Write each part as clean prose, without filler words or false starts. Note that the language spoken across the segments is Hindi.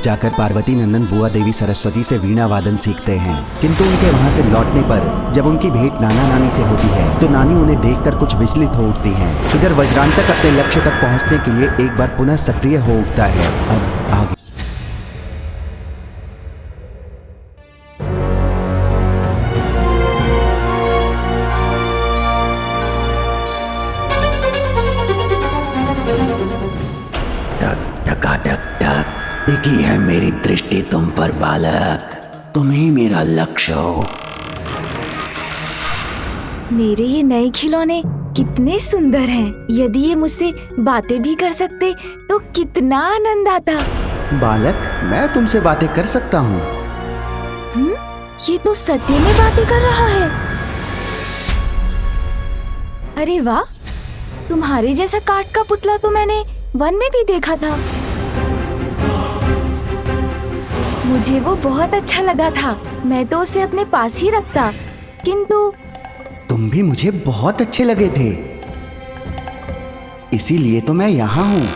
जाकर पार्वती नंदन बुआ देवी सरस्वती से वीणा वादन सीखते हैं, किंतु उनके वहां से लौटने पर जब उनकी भेंट नाना नानी से होती है तो नानी उन्हें देखकर कुछ विचलित हो उठती हैं। इधर वज्रांतक अपने लक्ष्य तक पहुंचने के लिए एक बार पुनः सक्रिय हो उठता है। अब आगे टिकी है मेरी दृष्टि तुम पर बालक, तुम ही मेरा लक्ष्य हो। मेरे ये नए खिलौने कितने सुंदर हैं। यदि ये मुझसे बातें भी कर सकते तो कितना आनंद आता। बालक, मैं तुमसे बातें कर सकता हूँ। ये तो सत्य में बातें कर रहा है। अरे वाह, तुम्हारे जैसा काठ का पुतला तो मैंने वन में भी देखा था। मुझे वो बहुत अच्छा लगा था। मैं तो उसे अपने पास ही रखता, किंतु तुम भी मुझे बहुत अच्छे लगे थे, इसीलिए तो मैं यहाँ हूँ।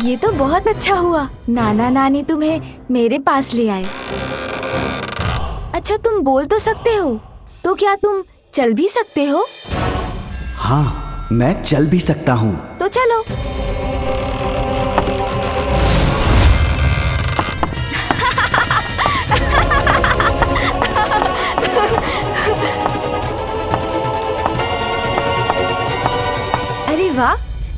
ये तो बहुत अच्छा हुआ, नाना नानी तुम्हें मेरे पास ले आए। अच्छा, तुम बोल तो सकते हो, तो क्या तुम चल भी सकते हो? हाँ, मैं चल भी सकता हूँ। तो चलो। अरे वाह,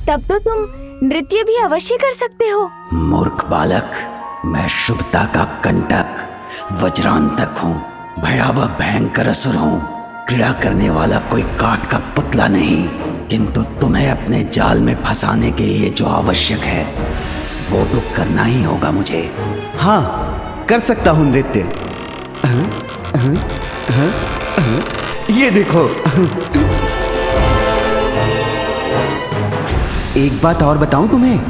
तब तो तुम नृत्य भी अवश्य कर सकते हो। मूर्ख बालक, मैं शुभता का कंटक वज्रांतक हूँ, भयावह भयंकर असुर हूँ, क्रीड़ा करने वाला कोई काठ का पुतला नहीं। किंतु तुम्हें अपने जाल में फंसाने के लिए जो आवश्यक है वो तो करना ही होगा मुझे। हाँ, कर सकता हूँ नृत्य। ये देखो। एक बात और बताऊं तुम्हें,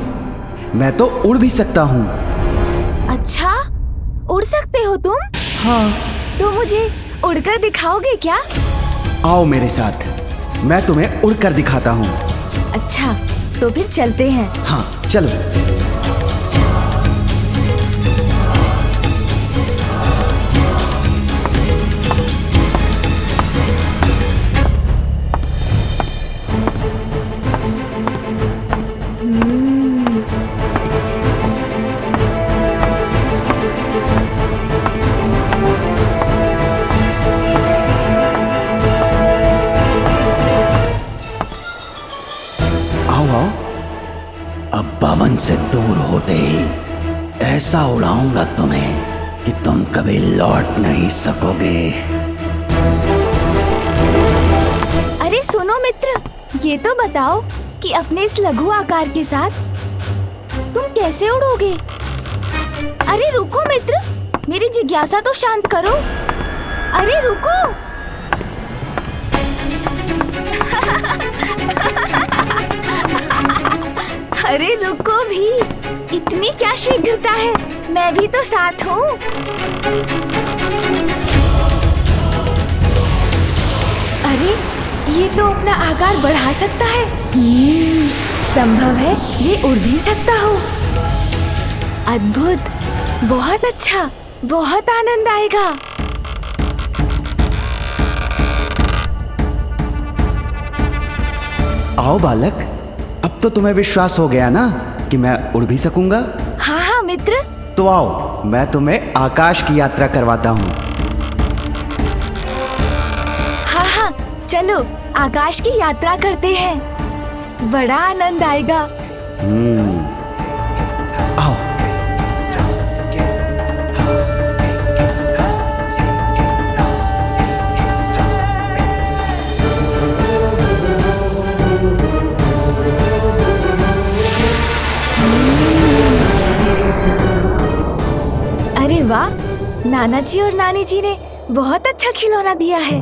मैं तो उड़ भी सकता हूँ। अच्छा, उड़ सकते हो तुम? हाँ। तो मुझे उड़कर दिखाओगे क्या? आओ मेरे साथ, मैं तुम्हें उड़कर दिखाता हूँ। अच्छा, तो फिर चलते हैं। हाँ, चलो। अब भवन से दूर होते ही ऐसा उड़ाऊंगा तुम्हें कि तुम कभी लौट नहीं सकोगे। अरे सुनो मित्र, ये तो बताओ कि अपने इस लघु आकार के साथ तुम कैसे उड़ोगे? अरे रुको मित्र, मेरी जिज्ञासा तो शांत करो। अरे रुको। अरे रुको भी, इतनी क्या शीघ्रता है? मैं भी तो साथ हूँ। अरे ये तो अपना आकार बढ़ा सकता है। संभव है ये उड़ भी सकता हो। अद्भुत, बहुत अच्छा, बहुत आनंद आएगा। आओ बालक, अब तो तुम्हें विश्वास हो गया ना कि मैं उड़ भी सकूंगा। हाँ हाँ मित्र। तो आओ, मैं तुम्हें आकाश की यात्रा करवाता हूँ। हाँ हाँ, चलो आकाश की यात्रा करते हैं, बड़ा आनंद आएगा। आओ। अरे वाह, नाना जी और नानी जी ने बहुत अच्छा खिलौना दिया है।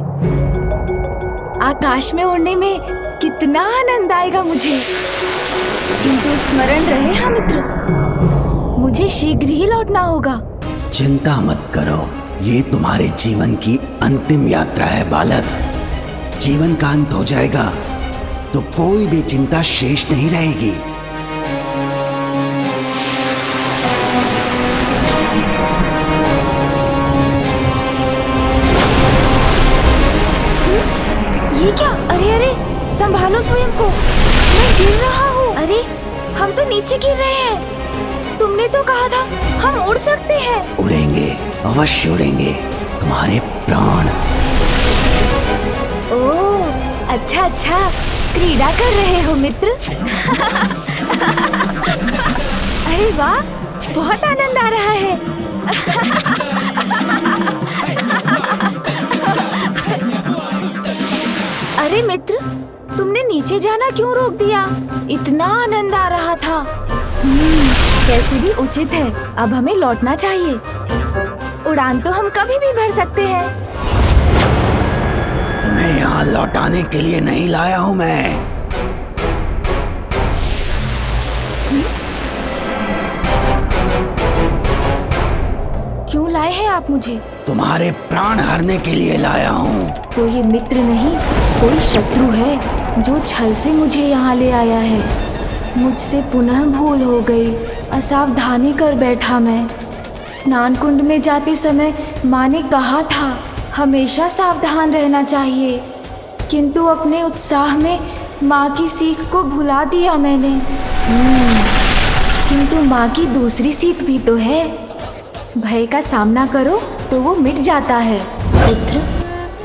आकाश में उड़ने में कितना आनंद आएगा मुझे। किंतु स्मरण रहे हाँ मित्र, मुझे शीघ्र ही लौटना होगा। चिंता मत करो, ये तुम्हारे जीवन की अंतिम यात्रा है बालक। जीवन का अंत हो जाएगा तो कोई भी चिंता शेष नहीं रहेगी। ये क्या? अरे अरे, संभालो स्वयं को, मैं गिर रहा हूँ। अरे हम तो नीचे गिर रहे हैं। तुमने तो कहा था हम उड़ सकते हैं। उड़ेंगे, अवश्य उड़ेंगे, तुम्हारे प्राण। ओह अच्छा अच्छा, क्रीड़ा कर रहे हो मित्र। अरे वाह, बहुत आनंद आ रहा है। अरे मित्र, तुमने नीचे जाना क्यों रोक दिया? इतना आनंद आ रहा था। कैसे भी उचित है, अब हमें लौटना चाहिए। उड़ान तो हम कभी भी भर सकते हैं। तुम्हें यहाँ लौटाने के लिए नहीं लाया हूँ मैं। क्यों लाए हैं आप मुझे? तुम्हारे प्राण हरने के लिए लाया हूँ। तो ये मित्र नहीं, कोई शत्रु है जो छल से मुझे यहाँ ले आया है। मुझसे पुनः भूल हो गई, असावधानी कर बैठा मैं। स्नान कुंड में जाते समय माँ ने कहा था हमेशा सावधान रहना चाहिए, किंतु अपने उत्साह में माँ की सीख को भुला दिया मैंने। किंतु माँ की दूसरी सीख भी तो है, भय का सामना करो तो वो मिट जाता है। पुत्र,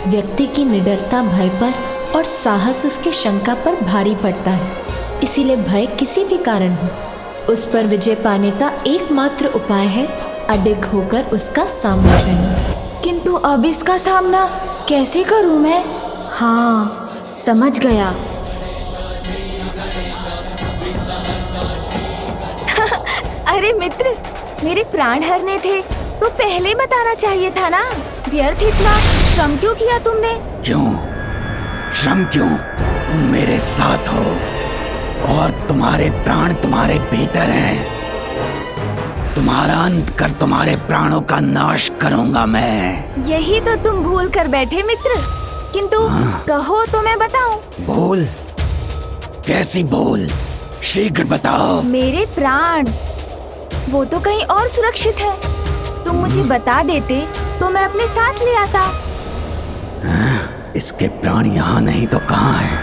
व्यक्ति की निडरता भय पर और साहस उसके शंका पर भारी पड़ता है। इसीलिए भय किसी भी कारण हो, उस पर विजय पाने का एकमात्र उपाय है अडिग होकर उसका सामना करना। किंतु अब इसका सामना कैसे करूं मैं? हाँ, समझ गया। अरे मित्र, मेरे प्राण हरने थे तो पहले बताना चाहिए था ना। व्यर्थ इतना श्रम क्यों किया तुमने? क्यों श्रम क्यों? तुम मेरे साथ हो और तुम्हारे प्राण तुम्हारे भीतर हैं। तुम्हारा अंत कर तुम्हारे प्राणों का नाश करूंगा मैं। यही तो तुम भूल कर बैठे मित्र। किंतु कहो तो मैं बताऊं। भूल? कैसी भूल? शीघ्र बताओ। मेरे प्राण, वो तो कहीं और सुरक्षित है। तुम मुझे बता देते तो मैं अपने साथ ले आता। इसके प्राण यहाँ नहीं तो कहाँ है?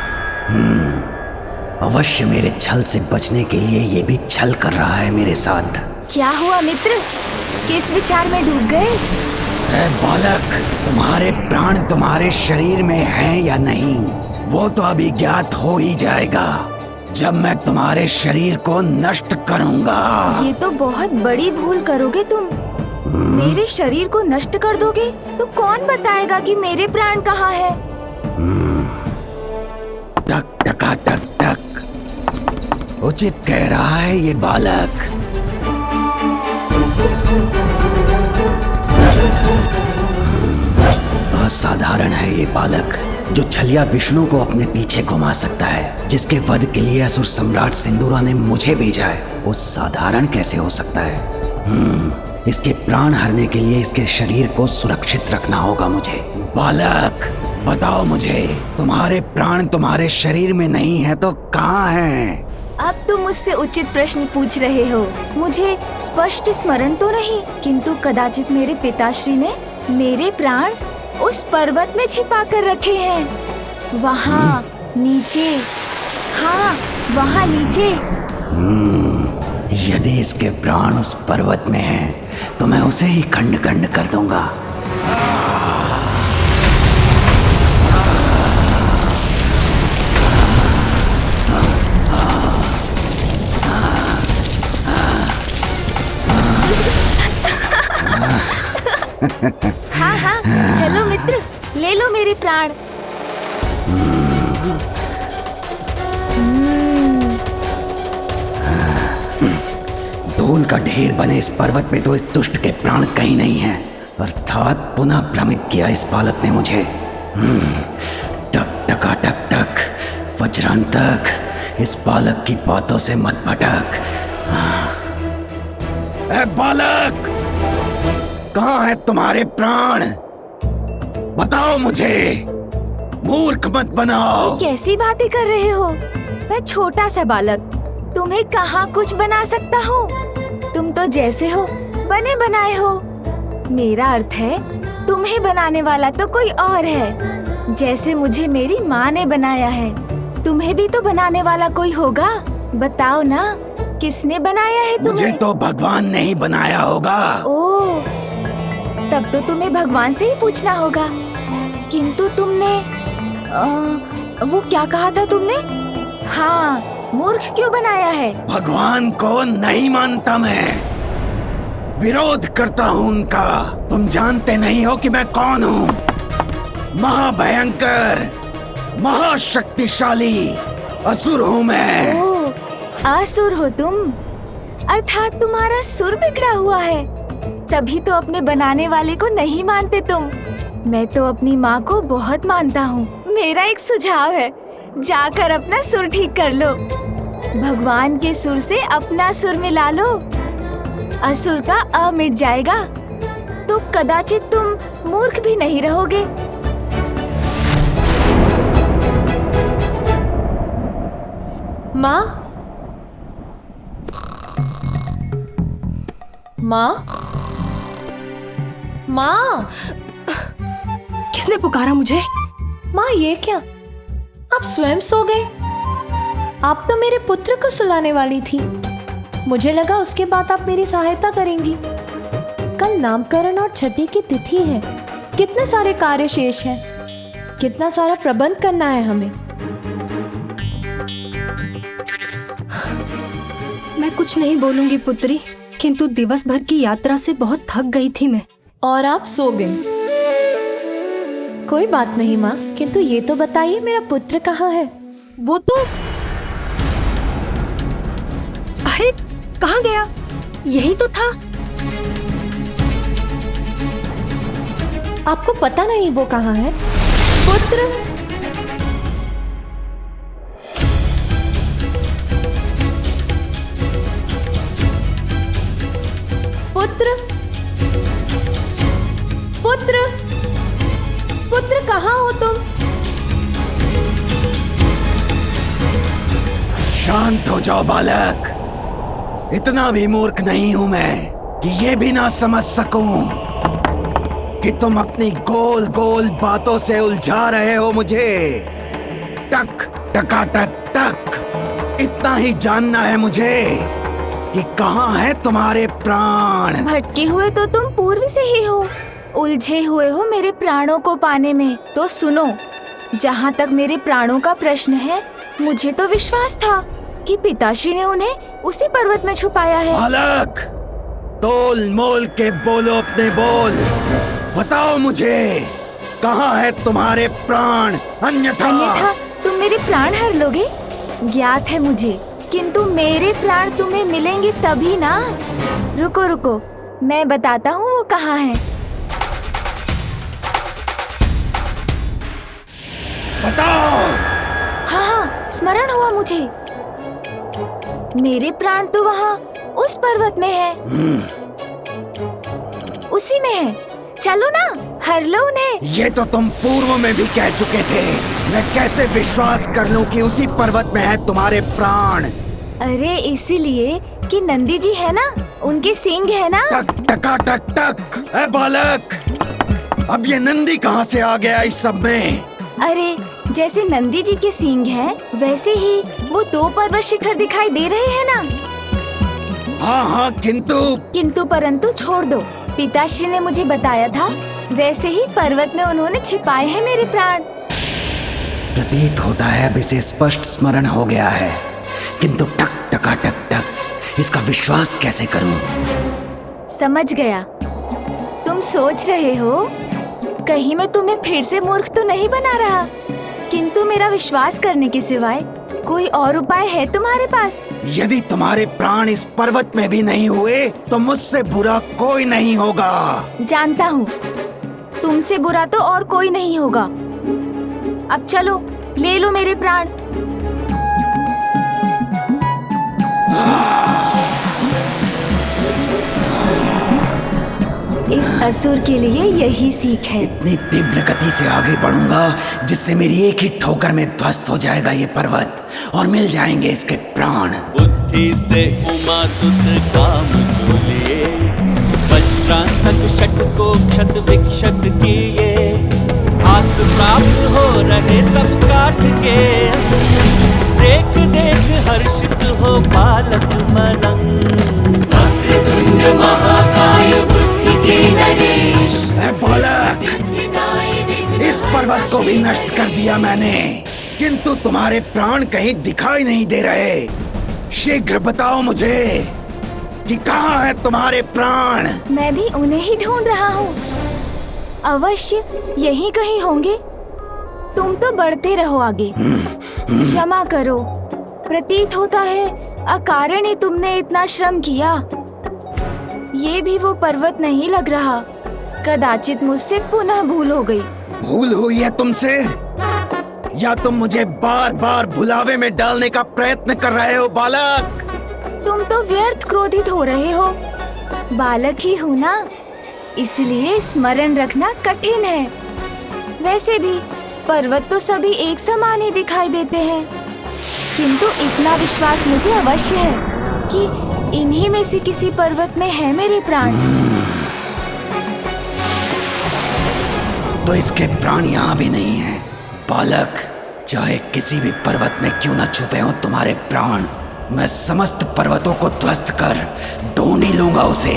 अवश्य मेरे छल से बचने के लिए ये भी छल कर रहा है मेरे साथ। क्या हुआ मित्र, किस विचार में डूब गए? ऐ बालक, तुम्हारे प्राण तुम्हारे शरीर में हैं या नहीं, वो तो अभी ज्ञात हो ही जाएगा जब मैं तुम्हारे शरीर को नष्ट करूंगा। ये तो बहुत बड़ी भूल करोगे तुम। मेरे शरीर को नष्ट कर दोगे तो कौन बताएगा कि मेरे प्राण कहाँ है? टक टका टक टक, उचित कह रहा है ये बालक। असाधारण है ये बालक, जो छलिया विष्णु को अपने पीछे घुमा सकता है, जिसके वध के लिए असुर सम्राट सिंदूरा ने मुझे भेजा है। वो साधारण कैसे हो सकता है? इसके प्राण हरने के लिए इसके शरीर को सुरक्षित रखना होगा मुझे। बालक, बताओ मुझे, तुम्हारे प्राण तुम्हारे शरीर में नहीं है तो कहाँ हैं? अब तुम मुझसे उचित प्रश्न पूछ रहे हो। मुझे स्पष्ट स्मरण तो नहीं, किंतु कदाचित मेरे पिताश्री ने मेरे प्राण उस पर्वत में छिपा कर रखे हैं। वहाँ नीचे, हाँ वहाँ नीचे। यदि इसके प्राण उस पर्वत में हैं, तो मैं उसे ही खंड खंड कर दूंगा। हाँ हाँ, चलो मित्र, ले लो मेरे प्राण। धूल का ढेर बने इस पर्वत में तो इस दुष्ट के प्राण कहीं नहीं हैं। अर्थात पुनः भ्रमित किया इस बालक ने मुझे। टक टका टक टक, वज्रांतक, इस बालक की बातों से मत भटक। ए बालक, कहाँ है तुम्हारे प्राण? बताओ मुझे, मूर्ख मत बनाओ। कैसी बातें कर रहे हो? मैं छोटा सा बालक, तुम्हें कहाँ कुछ बना सकता हूँ? तुम तो जैसे हो बने बनाए हो। मेरा अर्थ है तुम्हें बनाने वाला तो कोई और है। जैसे मुझे मेरी माँ ने बनाया है। तुम्हें भी तो बनाने वाला कोई होगा, बताओ ना, किसने बनाया है तुम्हें? मुझे तो भगवान ने ही बनाया होगा। ओह, तब तो तुम्हें भगवान से ही पूछना होगा। किंतु तुमने वो क्या कहा था तुमने? हाँ, मूर्ख क्यों बनाया है? भगवान को नहीं मानता मैं, विरोध करता हूँ उनका। तुम जानते नहीं हो कि मैं कौन हूँ? महाभयंकर, महाशक्तिशाली असुर हूँ मैं। ओह, असुर हो तुम, अर्थात तुम्हारा सुर बिगड़ा हुआ है, तभी तो अपने बनाने वाले को नहीं मानते तुम। मैं तो अपनी माँ को बहुत मानता हूँ। मेरा एक सुझाव है, जाकर अपना सुर ठीक कर लो। भगवान के सुर से अपना सुर मिला लो, असुर का अ मिट जाएगा, तो कदाचित तुम मूर्ख भी नहीं रहोगे। माँ, माँ, माँ, किसने पुकारा मुझे? माँ, ये क्या? आप स्वयं सो गए? आप तो मेरे पुत्र को सुलाने वाली थी। मुझे लगा उसके बाद आप मेरी सहायता करेंगी। कल नामकरण और छठी की तिथि है, कितने सारे कार्य शेष हैं, कितना सारा प्रबंध करना है हमें। मैं कुछ नहीं बोलूंगी पुत्री, किंतु दिवस भर की यात्रा से बहुत थक गई थी मैं। और आप सो गए। कोई बात नहीं माँ, किंतु ये तो बताइए मेरा पुत्र कहाँ है? वो तो, अरे कहाँ गया? यही तो था। आपको पता नहीं वो कहाँ है? पुत्र, पुत्र, पुत्र, पुत्र, कहाँ हो तुम? शांत हो जाओ बालक, इतना भी मूर्ख नहीं हूं मैं कि ये भी ना समझ सकूं कि तुम अपनी गोल गोल बातों से उलझा रहे हो मुझे। टक टका टक टक, इतना ही जानना है मुझे कि कहाँ है तुम्हारे प्राण। भटके हुए तो तुम पूर्व से ही हो, उलझे हुए हो मेरे प्राणों को पाने में। तो सुनो, जहाँ तक मेरे प्राणों का प्रश्न है, मुझे तो विश्वास था कि पिताश्री ने उन्हें उसी पर्वत में छुपाया है। बालक, तोल मोल के बोलो अपने बोल, बताओ मुझे कहाँ है तुम्हारे प्राण, अन्यथा तुम मेरे प्राण हर लोगे, ज्ञात है मुझे, किंतु मेरे प्राण तुम्हें मिलेंगे तभी ना। रुको रुको, मैं बताता हूँ वो कहाँ है। बताओ। हाँ हाँ, स्मरण हुआ मुझे, मेरे प्राण तो वहाँ उस पर्वत में है, उसी में है। चलो ना, हर लो उन्हें। ये तो तुम पूर्व में भी कह चुके थे, मैं कैसे विश्वास कर लूं कि उसी पर्वत में है तुम्हारे प्राण? अरे इसीलिए कि नंदी जी है ना, उनके सींग है ना। टक टका टक टक। ए बालक, अब ये नंदी कहाँ से आ गया इस सब में? अरे जैसे नंदी जी के सींग हैं, वैसे ही वो 2 पर्वत शिखर दिखाई दे रहे हैं ना। हाँ हाँ, किंतु परंतु छोड़ दो, पिताश्री ने मुझे बताया था, वैसे ही पर्वत में उन्होंने छिपाए हैं मेरे प्राण। प्रतीत होता है अब इसे स्पष्ट स्मरण हो गया है, किंतु टक टका टक टक, इसका विश्वास कैसे करूं? समझ गया, तुम सोच रहे हो कहीं मैं तुम्हें फिर से मूर्ख तो नहीं बना रहा, किंतु मेरा विश्वास करने के सिवाय कोई और उपाय है तुम्हारे पास? यदि तुम्हारे प्राण इस पर्वत में भी नहीं हुए तो मुझसे बुरा कोई नहीं होगा। जानता हूँ, तुमसे बुरा तो और कोई नहीं होगा। अब चलो, ले लो मेरे प्राण। इस असुर के लिए यही सीख है। इतनी तीव्र गति से आगे बढ़ूंगा जिससे मेरी एक ही ठोकर में ध्वस्त हो जाएगा ये पर्वत और मिल जाएंगे इसके प्राण। बुद्धि से उमा सुत काम जो लिए, वज्रांतक षट को क्षत विक्षत किए, पास प्राप्त हो रहे सब काट के, देख देख हर्षित हो बालक मलंग। वक्रतुंड महाकाय बुद्धि के नरेश, ए बालक, इस पर्वत को भी नष्ट कर दिया मैंने, किंतु तुम्हारे प्राण कहीं दिखाई नहीं दे रहे। शीघ्र बताओ मुझे कि कहाँ है तुम्हारे प्राण? मैं भी उन्हें ही ढूंढ रहा हूँ। अवश्य यहीं कहीं होंगे। तुम तो बढ़ते रहो आगे। क्षमा करो, प्रतीत होता है अकारण ही तुमने इतना श्रम किया। ये भी वो पर्वत नहीं लग रहा। कदाचित मुझसे पुनः भूल हो गई। भूल हुई है तुमसे, या तुम मुझे बार बार भुलावे में डालने का प्रयत्न कर रहे हो बालक? तुम तो व्यर्थ क्रोधित हो रहे हो। बालक ही हूँ ना, इसलिए स्मरण रखना कठिन है। वैसे भी पर्वत तो सभी एक समान ही दिखाई देते हैं, किंतु इतना विश्वास मुझे अवश्य है कि इन्हीं में से किसी पर्वत में है मेरे प्राण। तो इसके प्राण यहाँ भी नहीं है बालक। चाहे किसी भी पर्वत में क्यों न छुपे हो तुम्हारे प्राण, मैं समस्त पर्वतों को ध्वस्त कर ढूंढ ही लूंगा उसे।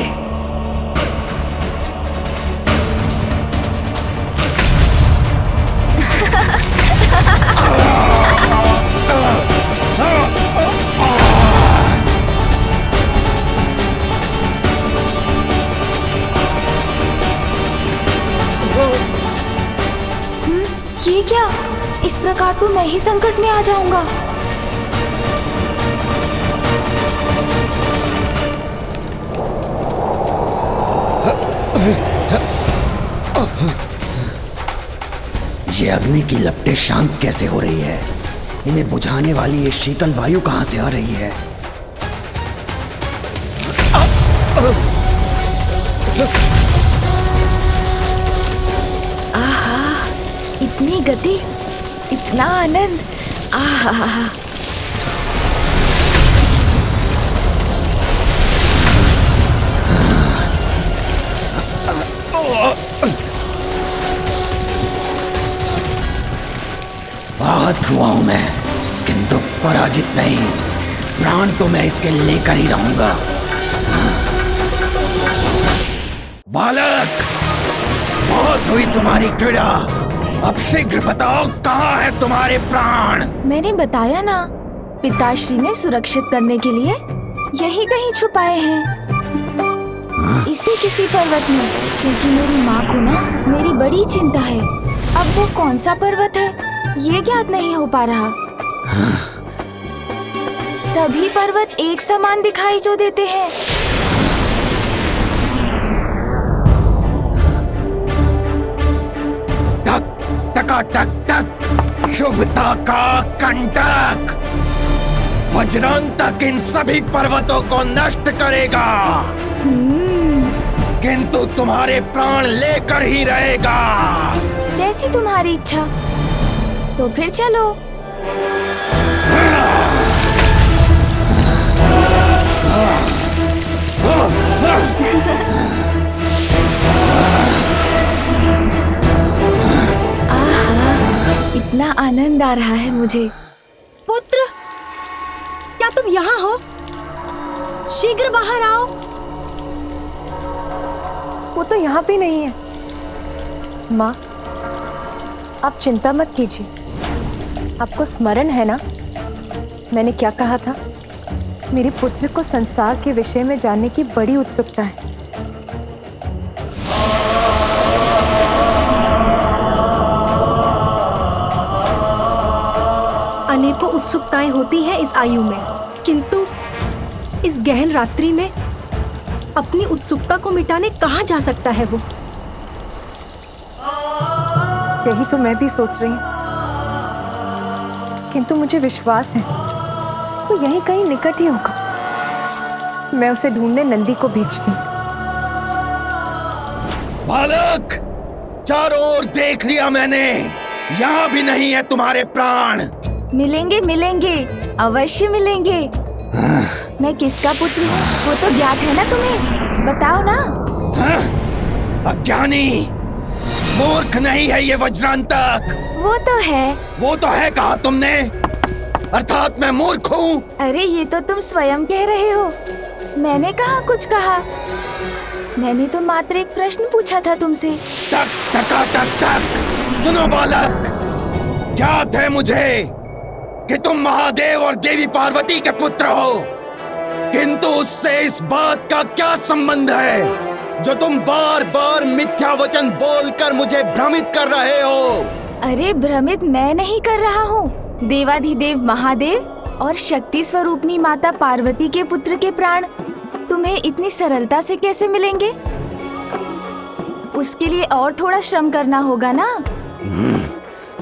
ये क्या? इस प्रकार तो मैं ही संकट में आ जाऊंगा। ये अग्नि की लपटें शांत कैसे हो रही है? इन्हें बुझाने वाली ये शीतल वायु कहां से आ रही है? आहा, इतनी गति, इतना आनंद। आहा, आहत हुआ हूं मैं, किंतु पराजित नहीं। प्राण तो मैं इसके लेकर ही रहूंगा। बालक, बहुत हुई तुम्हारी क्रीड़ा। अब शीघ्र बताओ कहाँ है तुम्हारे प्राण? मैंने बताया ना, पिताश्री ने सुरक्षित करने के लिए यही कहीं छुपाए हैं। इसी किसी पर्वत में, क्योंकि मेरी माँ को ना मेरी बड़ी चिंता है। अब वो कौन सा पर्वत है ये ज्ञात नहीं हो पा रहा। सभी पर्वत एक समान दिखाई जो देते हैं। टक टका टक टक, शुभता का कंटक। वज्रांतक इन सभी पर्वतों को नष्ट करेगा, किंतु तुम्हारे प्राण लेकर ही रहेगा। जैसी तुम्हारी इच्छा। तो फिर चलो। आहा, इतना आनंद आ रहा है मुझे। पुत्र, क्या तुम यहाँ हो? शीघ्र बाहर आओ। वो तो यहाँ भी नहीं है। माँ, आप चिंता मत कीजिए। आपको स्मरण है ना, मैंने क्या कहा था? मेरे पुत्र को संसार के विषय में जानने की बड़ी उत्सुकता है। अनेकों उत्सुकताएं होती हैं इस आयु में, किंतु इस गहन रात्रि में अपनी उत्सुकता को मिटाने कहाँ जा सकता है वो? यही तो मैं भी सोच रही हूँ, किंतु मुझे विश्वास है वो यहीं कहीं निकट ही होगा। मैं उसे ढूंढने नंदी को भेजती हूँ। बालक, चारों ओर देख लिया मैंने, यहाँ भी नहीं है तुम्हारे प्राण। मिलेंगे मिलेंगे, अवश्य मिलेंगे। मैं किसका पुत्र हूँ वो तो ज्ञात है ना तुम्हें, बताओ ना। अज्ञानी, मूर्ख नहीं है ये वज्रांतक। वो तो है। वो तो है कहा तुमने, अर्थात मैं मूर्ख हूँ। अरे ये तो तुम स्वयं कह रहे हो, मैंने कहा कुछ कहा। मैंने तो मात्र एक प्रश्न पूछा था तुमसे। टक टका टक टक। सुनो बालक, ज्ञात है मुझे कि तुम महादेव और देवी पार्वती के पुत्र हो, किंतु उससे इस बात का क्या संबंध है जो तुम बार बार मिथ्या वचन बोलकर मुझे भ्रमित कर रहे हो? अरे भ्रमित मैं नहीं कर रहा हूँ। देवाधिदेव महादेव और शक्ति स्वरूपनी माता पार्वती के पुत्र के प्राण तुम्हें इतनी सरलता से कैसे मिलेंगे? उसके लिए और थोड़ा श्रम करना होगा ना।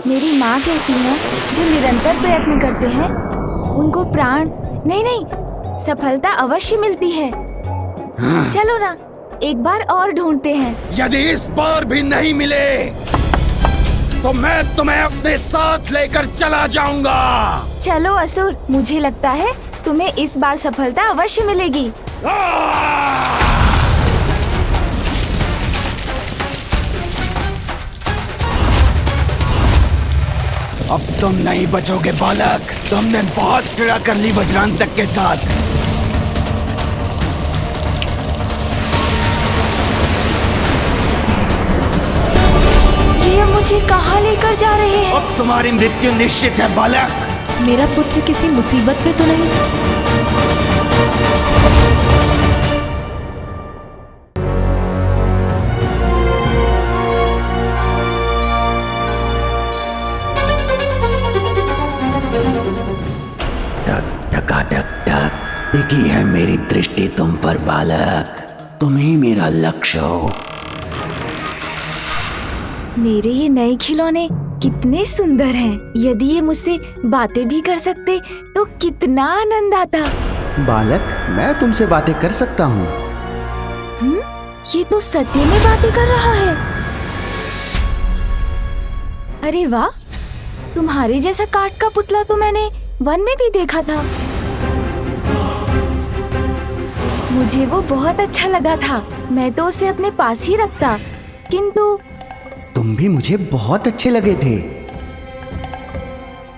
मेरी माँ कहती है जो निरंतर प्रयत्न करते हैं उनको प्राण नहीं सफलता अवश्य मिलती है। चलो ना, एक बार और ढूंढते हैं। यदि इस बार भी नहीं मिले तो मैं तुम्हें अपने साथ लेकर चला जाऊंगा। चलो असुर, मुझे लगता है तुम्हें इस बार सफलता अवश्य मिलेगी। अब तुम नहीं बचोगे बालक, तुमने बहुत पीड़ा कर ली वज्रांतक के साथ। ये मुझे कहाँ लेकर जा रहे हैं? अब तुम्हारी मृत्यु निश्चित है बालक। मेरा पुत्र किसी मुसीबत में तो नहीं? टक टका टक टक। टिकी है मेरी दृष्टि तुम पर बालक, तुम ही मेरा लक्ष्य हो। मेरे ये नए खिलौने कितने सुंदर हैं। यदि ये मुझसे बातें भी कर सकते तो कितना आनंद आता। बालक, मैं तुमसे बातें कर सकता हूँ। ये तो सत्य में बातें कर रहा है। अरे वाह, तुम्हारे जैसा काठ का पुतला तो मैंने वन में भी देखा था। मुझे वो बहुत अच्छा लगा था, मैं तो उसे अपने पास ही रखता, किंतु तुम भी मुझे बहुत अच्छे लगे थे,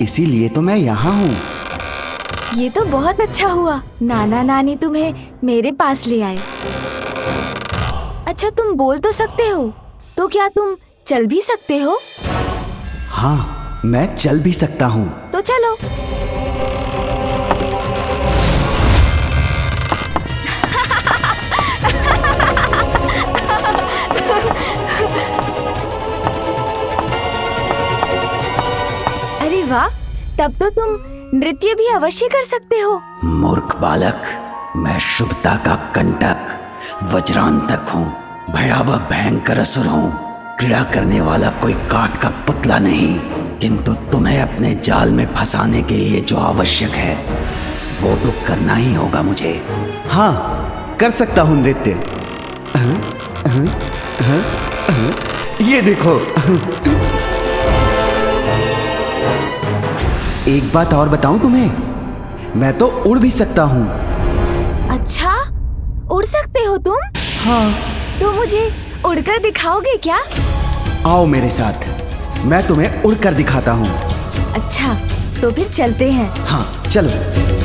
इसीलिए तो मैं यहाँ हूँ। ये तो बहुत अच्छा हुआ, नाना नानी तुम्हें मेरे पास ले आए। अच्छा, तुम बोल तो सकते हो, तो क्या तुम चल भी सकते हो? हाँ, मैं चल भी सकता हूँ। तो चलो। अरे वाह, तब तो तुम नृत्य भी अवश्य कर सकते हो। मूर्ख बालक, मैं शुभता का कंटक वज्रांतक हूँ, भयावह भयंकर असुर हूँ, क्रीड़ा करने वाला कोई काठ का पुतला नहीं। किंतु तुम्हें अपने जाल में फंसाने के लिए जो आवश्यक है वो तो करना ही होगा मुझे। हाँ, कर सकता हूँ नृत्य। ये देखो। एक बात और बताऊं तुम्हें, मैं तो उड़ भी सकता हूँ। अच्छा, उड़ सकते हो तुम? हाँ। तो मुझे उड़कर दिखाओगे क्या? आओ मेरे साथ, मैं तुम्हें उड़कर दिखाता हूँ। अच्छा, तो फिर चलते हैं। हाँ, चलो।